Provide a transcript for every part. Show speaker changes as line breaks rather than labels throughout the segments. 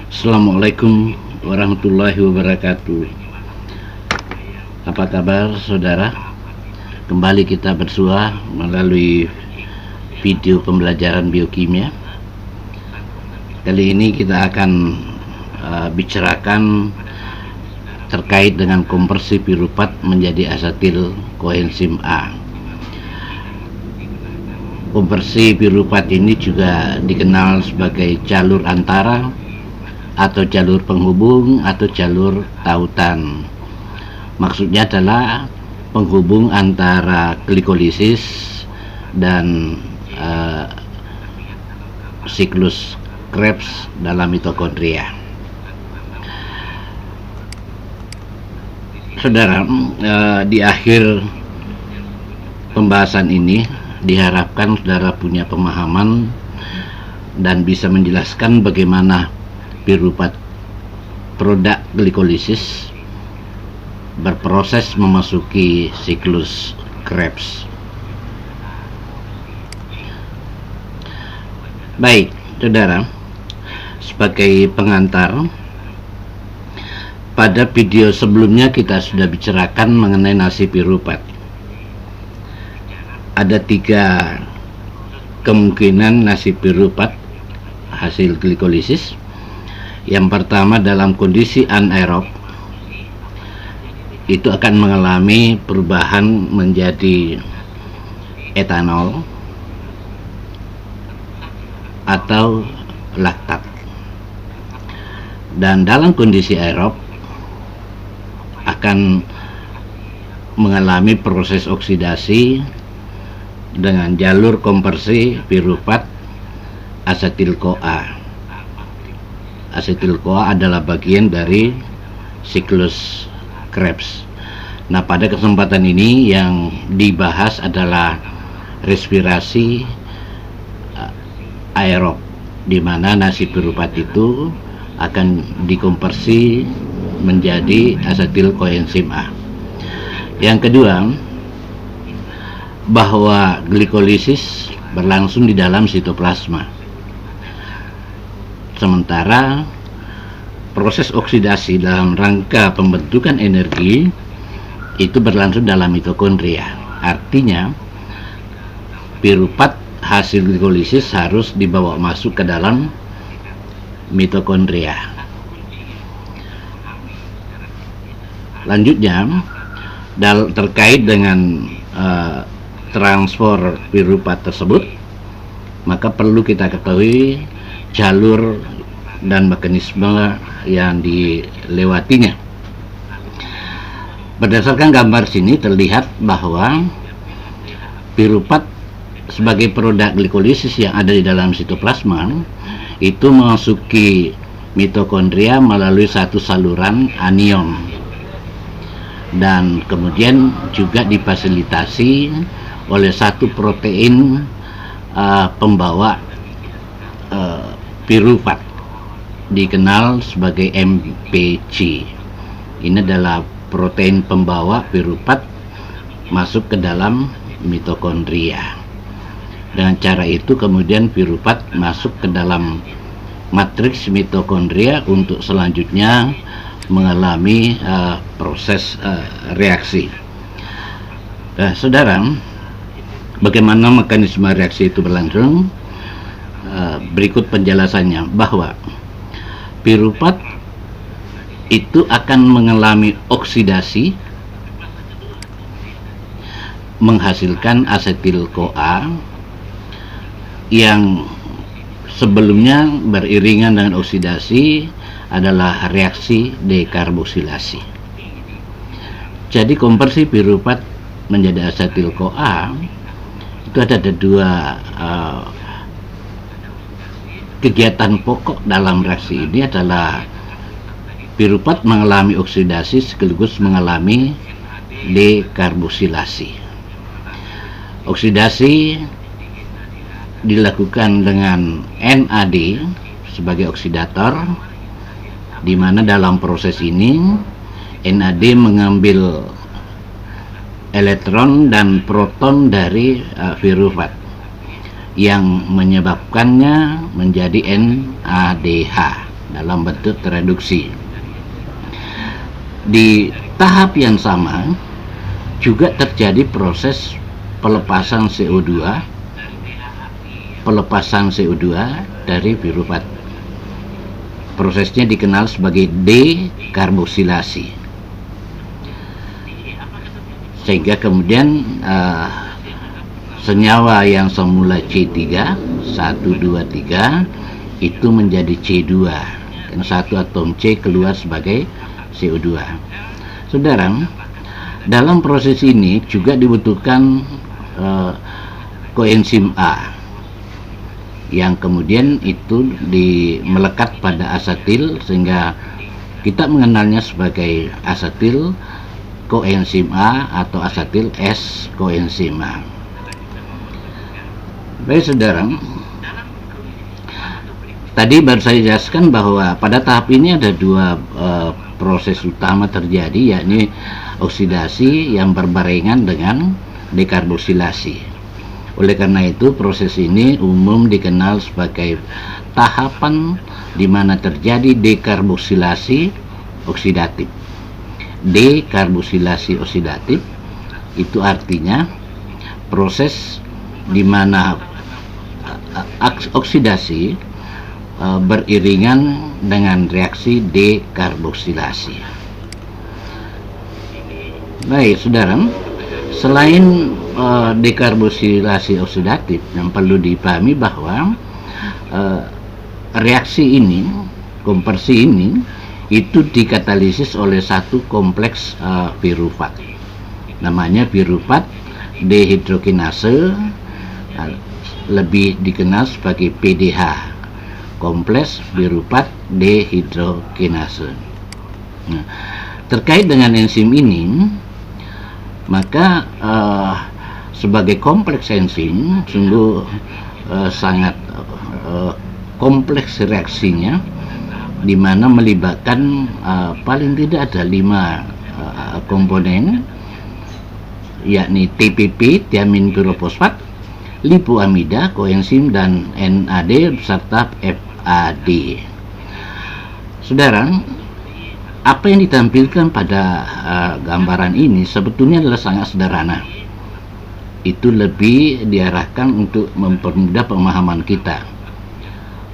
Assalamualaikum warahmatullahi wabarakatuh. Apa kabar saudara? Kembali kita bersua melalui video pembelajaran biokimia. Kali ini kita akan bicarakan terkait dengan konversi piruvat menjadi asetil koenzim A. Konversi piruvat ini juga dikenal sebagai jalur antara atau jalur penghubung atau jalur tautan. Maksudnya adalah penghubung antara glikolisis dan siklus Krebs dalam mitokondria. Saudara, di akhir pembahasan ini diharapkan saudara punya pemahaman dan bisa menjelaskan bagaimana piruvat produk glikolisis berproses memasuki siklus Krebs. Baik, saudara, sebagai pengantar, pada video sebelumnya kita sudah bicarakan mengenai nasi piruvat. Ada 3 kemungkinan nasi piruvat hasil glikolisis. Yang pertama, dalam kondisi anaerob itu akan mengalami perubahan menjadi etanol atau laktat. Dan dalam kondisi aerob akan mengalami proses oksidasi dengan jalur konversi piruvat asetil-CoA. Asetil-CoA adalah bagian dari siklus Krebs. Nah, pada kesempatan ini yang dibahas adalah respirasi aerob, di mana nasi piruvat itu akan dikonversi menjadi asetil koenzim A. Yang kedua, bahwa glikolisis berlangsung di dalam sitoplasma, sementara proses oksidasi dalam rangka pembentukan energi itu berlangsung dalam mitokondria. Artinya piruvat hasil glikolisis harus dibawa masuk ke dalam mitokondria. Lanjutnya, terkait dengan transfer piruvat tersebut, maka perlu kita ketahui jalur dan mekanisme yang dilewatinya. Berdasarkan gambar sini terlihat bahwa piruvat sebagai produk glikolisis yang ada di dalam sitoplasma itu memasuki mitokondria melalui satu saluran anion, dan kemudian juga difasilitasi oleh satu protein pembawa piruvat dikenal sebagai MPG. Ini adalah protein pembawa piruvat masuk ke dalam mitokondria. Dengan cara itu kemudian piruvat masuk ke dalam matriks mitokondria untuk selanjutnya mengalami proses reaksi. Saudara, bagaimana mekanisme reaksi itu berlangsung? Berikut penjelasannya, bahwa piruvat itu akan mengalami oksidasi menghasilkan asetil-CoA yang sebelumnya beriringan dengan oksidasi adalah reaksi dekarboksilasi. Jadi konversi piruvat menjadi asetil-CoA itu ada 2 kegiatan pokok dalam reaksi ini. Adalah piruvat mengalami oksidasi sekaligus mengalami dekarboksilasi. Oksidasi dilakukan dengan NAD sebagai oksidator, di mana dalam proses ini NAD mengambil elektron dan proton dari piruvat. yang menyebabkannya menjadi NADH dalam bentuk reduksi. Di tahap yang sama juga terjadi proses pelepasan CO2 dari piruvat. Prosesnya dikenal sebagai dekarboksilasi. Sehingga kemudian senyawa yang semula C3 1, 2, 3 itu menjadi C2, dan satu atom C keluar sebagai CO2. Saudara, dalam proses ini juga dibutuhkan koenzim A yang kemudian itu melekat pada asetil, sehingga kita mengenalnya sebagai asetil koenzim A atau asetil S koenzim A. Baik saudara, tadi baru saya jelaskan bahwa pada tahap ini ada dua proses utama terjadi, yakni oksidasi yang berbarengan dengan dekarboksilasi. Oleh karena itu proses ini umum dikenal sebagai tahapan di mana terjadi dekarboksilasi oksidatif. Dekarboksilasi oksidatif itu artinya proses di mana oksidasi beriringan dengan reaksi dekarboksilasi. Baik saudara, selain dekarboksilasi oksidatif, yang perlu dipahami bahwa reaksi ini, konversi ini, itu dikatalisis oleh satu kompleks piruvat, namanya piruvat dehidrogenase, lebih dikenal sebagai PDH, kompleks piruvat dehidrogenase. Nah, terkait dengan enzim ini, maka sebagai kompleks enzim sungguh sangat kompleks reaksinya, di mana melibatkan paling tidak ada 5 komponen, yakni TPP, tiamin pirofosfat, lipoamida, koenzim, dan NAD serta FAD. Saudara, apa yang ditampilkan pada gambaran ini sebetulnya adalah sangat sederhana. Itu lebih diarahkan untuk mempermudah pemahaman kita.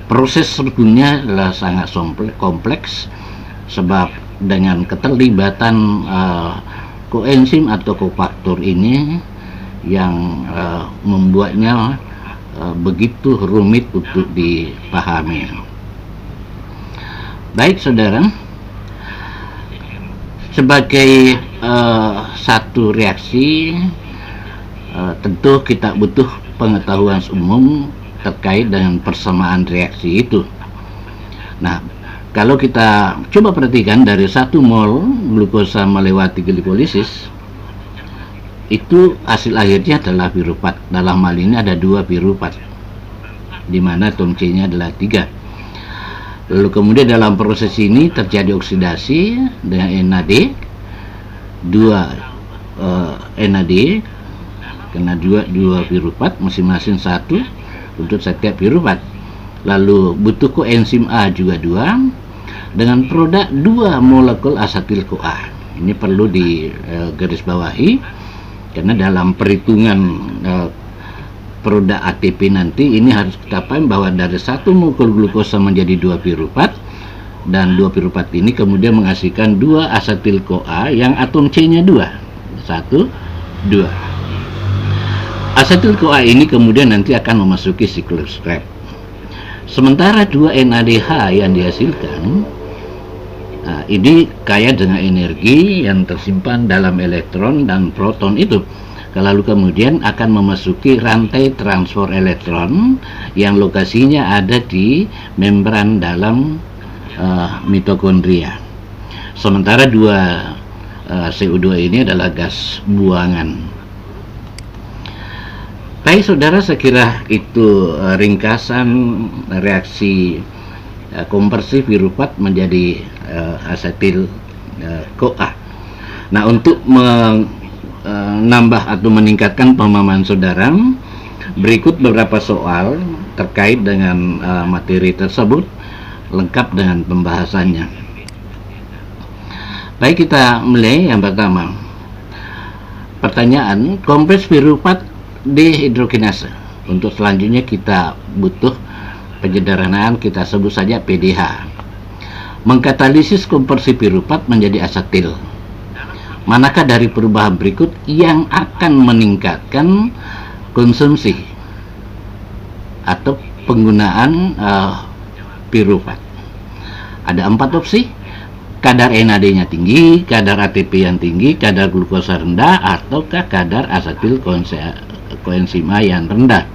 Proses sebetulnya adalah sangat kompleks, sebab dengan keterlibatan koenzim atau kofaktor ini yang membuatnya begitu rumit untuk dipahami. Baik saudara, sebagai satu reaksi tentu kita butuh pengetahuan umum terkait dengan persamaan reaksi itu. Nah, kalau kita coba perhatikan dari 1 mol glukosa melewati glikolisis, itu hasil akhirnya adalah piruvat. Dalam hal ini ada 2 piruvat, di mana atom C-nya adalah 3. Lalu kemudian dalam proses ini terjadi oksidasi dengan NAD, 2 NAD, karena 2 piruvat, masing-masing 1 untuk setiap piruvat. Lalu butuh koenzim A juga 2, dengan produk 2 molekul asetil CoA. Ini perlu digarisbawahi, karena dalam perhitungan produk ATP nanti ini harus kita paham bahwa dari 1 molekul glukosa menjadi 2 piruvat, dan 2 piruvat ini kemudian menghasilkan 2 asetil CoA yang atom C-nya 2, 1, 2. Asetil CoA ini kemudian nanti akan memasuki siklus Krebs. Sementara 2 NADH yang dihasilkan ini kaya dengan energi yang tersimpan dalam elektron dan proton itu, lalu kemudian akan memasuki rantai transfer elektron yang lokasinya ada di membran dalam mitokondria. Sementara 2 CO2 ini adalah gas buangan. Baik saudara, saya kira itu ringkasan reaksi konversi piruvat menjadi asetil CoA. Nah, untuk menambah atau meningkatkan pemahaman saudara, Berikut beberapa soal terkait dengan materi tersebut, lengkap dengan pembahasannya. Baik, kita mulai. Yang pertama, pertanyaan kompleks piruvat dehidrogenase. Untuk selanjutnya kita butuh penyederhanaan, kita sebut saja PDH. Mengkatalisis konversi piruvat menjadi asetil. Manakah dari perubahan berikut yang akan meningkatkan konsumsi atau penggunaan piruvat? Ada 4 opsi. Kadar NAD-nya tinggi, kadar ATP yang tinggi, kadar glukosa rendah, ataukah kadar asetil koenzima yang rendah.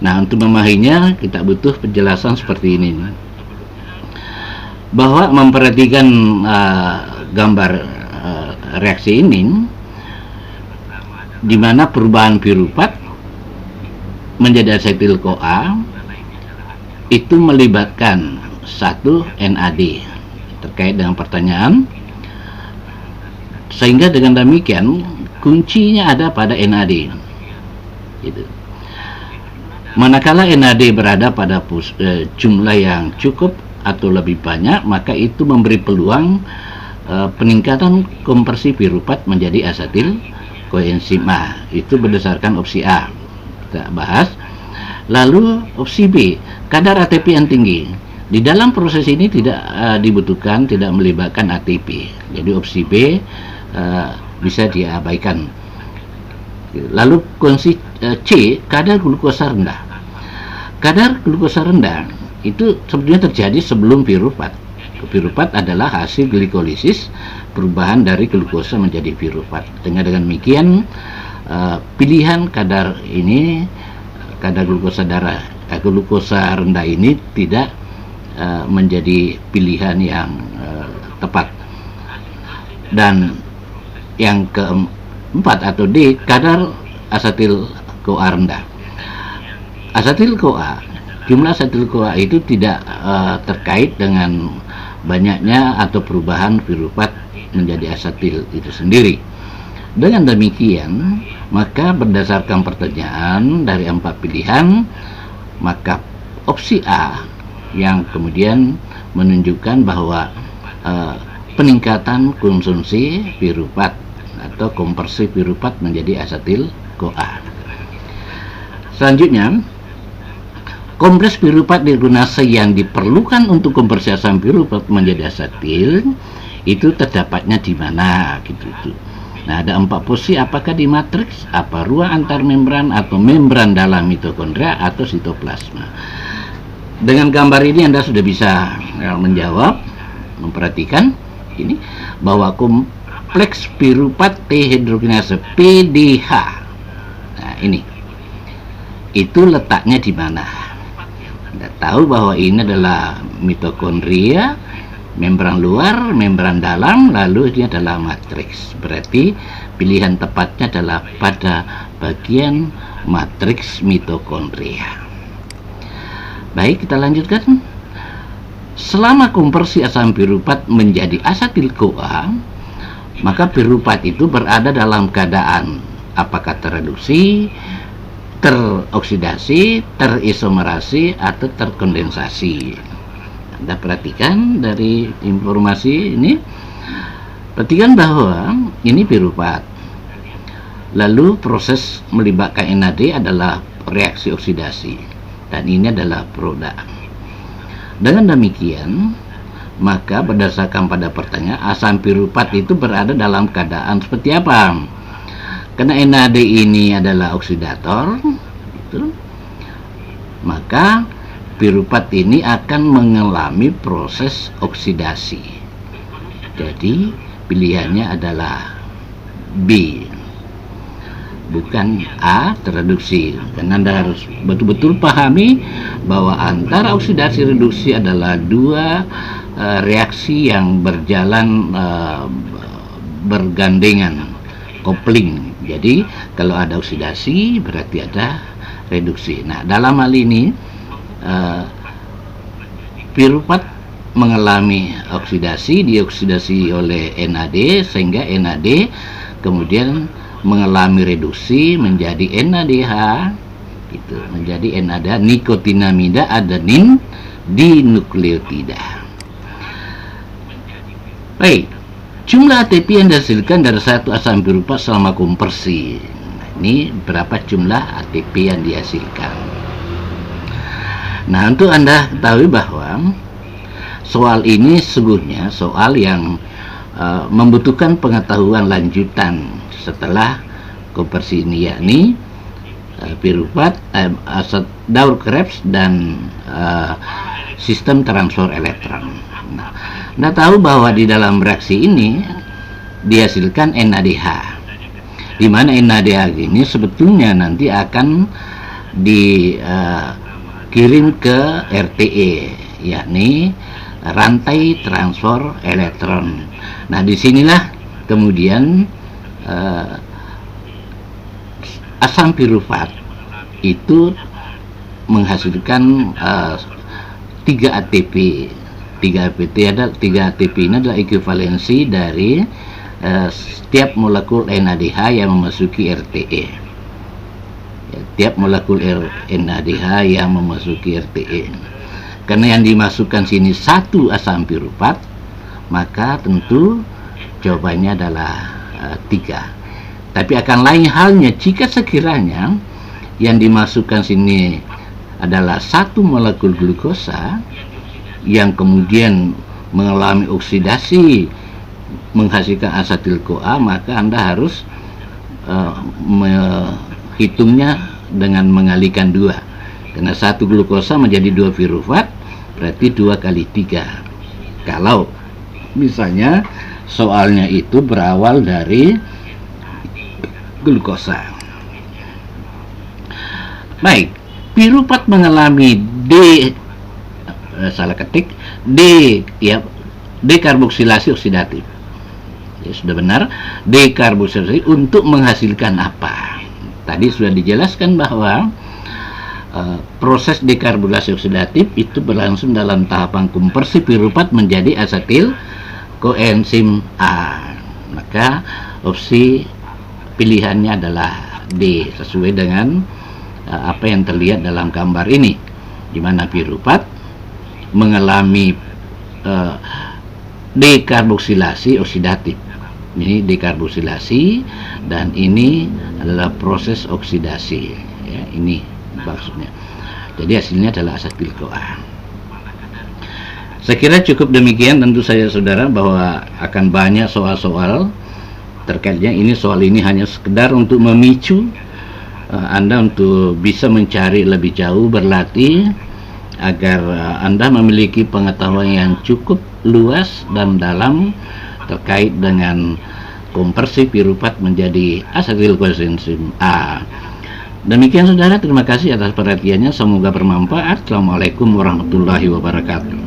Nah, untuk memahaminya kita butuh penjelasan seperti ini, bahwa memperhatikan gambar reaksi ini, di mana perubahan piruvat menjadi asetil CoA itu melibatkan 1 NAD. Terkait dengan pertanyaan, sehingga dengan demikian kuncinya ada pada NAD. Gitu. Manakala NAD berada pada jumlah yang cukup atau lebih banyak, maka itu memberi peluang peningkatan konversi piruvat menjadi asetil koenzima. Itu berdasarkan opsi A, kita bahas. Lalu opsi B, kadar ATP yang tinggi. Di dalam proses ini tidak dibutuhkan, tidak melibatkan ATP. Jadi opsi B bisa diabaikan. Lalu kondisi C, kadar glukosa rendah. Kadar glukosa rendah itu sebetulnya terjadi sebelum piruvat. Piruvat adalah hasil glikolisis, perubahan dari glukosa menjadi piruvat. Dengan demikian pilihan kadar ini, kadar glukosa darah, glukosa rendah ini tidak menjadi pilihan yang tepat. Dan yang keempat atau D, kadar asetil CoA rendah. Asetil CoA, jumlah asetil CoA itu tidak terkait dengan banyaknya atau perubahan piruvat menjadi asetil itu sendiri. Dengan demikian, maka berdasarkan pertanyaan dari 4 pilihan, maka opsi A yang kemudian menunjukkan bahwa peningkatan konsumsi piruvat atau konversi piruvat menjadi asetil CoA. Selanjutnya, kompleks piruvat dehidrogenase yang diperlukan untuk konversi asam piruvat menjadi asetil itu terdapatnya di mana, gitu. Nah, ada 4 posisi, apakah di matriks, apa ruang antar membran, atau membran dalam mitokondria, atau sitoplasma. Dengan gambar ini Anda sudah bisa menjawab, memperhatikan ini, bahwa kompleks piruvat dehidrogenase PDH, nah ini, itu letaknya di mana? Anda tahu bahwa ini adalah mitokondria, membran luar, membran dalam, lalu ini adalah matriks. Berarti pilihan tepatnya adalah pada bagian matriks mitokondria. Baik, kita lanjutkan. Selama konversi asam piruvat menjadi asetil CoA, maka piruvat itu berada dalam keadaan apakah tereduksi, teroksidasi, terisomerasi, atau terkondensasi. Anda perhatikan dari informasi ini, perhatikan bahwa ini piruvat. Lalu proses melibatkan NAD adalah reaksi oksidasi. Dan ini adalah produk. Dengan demikian, maka berdasarkan pada pertanyaan, asam piruvat itu berada dalam keadaan seperti apa? Karena NAD ini adalah oksidator, gitu, maka piruvat ini akan mengalami proses oksidasi. Jadi pilihannya adalah B, bukan A, tereduksi. Dan Anda harus betul-betul pahami bahwa antara oksidasi reduksi adalah 2 reaksi yang berjalan bergandengan, kopling. Jadi kalau ada oksidasi berarti ada reduksi. Nah, dalam hal ini piruvat mengalami oksidasi, dioksidasi oleh NAD, sehingga NAD kemudian mengalami reduksi menjadi NADH, itu menjadi NADH nikotinamida adenin dinukleotida. Baik, jumlah ATP yang dihasilkan dari satu asam piruvat selama konversi. Nah, ini berapa jumlah ATP yang dihasilkan. Nah, untuk Anda ketahui bahwa soal ini sesungguhnya soal yang membutuhkan pengetahuan lanjutan setelah konversi ini, yakni piruvat, daur Krebs, dan sistem transfer elektron. Nah, Anda tahu bahwa di dalam reaksi ini dihasilkan NADH, di mana NADH ini sebetulnya nanti akan dikirim ke RTE, yakni rantai transfer elektron. Nah, disinilah kemudian asam piruvat itu menghasilkan 3 ATP. 3 ATP ini adalah ekivalensi dari setiap molekul NADH yang memasuki RTE. Tiap molekul NADH yang memasuki RTE. Karena yang dimasukkan sini 1 asam piruvat, maka tentu jawabannya adalah 3. Tapi akan lain halnya jika sekiranya yang dimasukkan sini adalah 1 molekul glukosa yang kemudian mengalami oksidasi menghasilkan asetil-CoA, maka Anda harus menghitungnya dengan mengalikan 2. Karena 1 glukosa menjadi 2 piruvat, berarti 2 kali 3. Kalau misalnya soalnya itu berawal dari glukosa. Baik, piruvat mengalami dekarboksilasi oksidatif. Ya, sudah benar, dekarboksilasi untuk menghasilkan apa? Tadi sudah dijelaskan bahwa proses dekarboksilasi oksidatif itu berlangsung dalam tahapan konversi piruvat menjadi asetil koenzim A. Maka opsi pilihannya adalah D, sesuai dengan apa yang terlihat dalam gambar ini, di mana piruvat mengalami dekarboksilasi oksidatif. Ini dekarboksilasi dan ini adalah proses oksidasi. Ya, ini maksudnya. Jadi hasilnya adalah asetil-CoA. Saya kira cukup demikian. Tentu saja saudara bahwa akan banyak soal-soal terkaitnya. Soal ini hanya sekedar untuk memicu Anda untuk bisa mencari lebih jauh, berlatih agar Anda memiliki pengetahuan yang cukup luas dan dalam terkait dengan konversi piruvat menjadi asetil koenzim A. Demikian saudara, terima kasih atas perhatiannya, semoga bermanfaat. Assalamualaikum warahmatullahi wabarakatuh.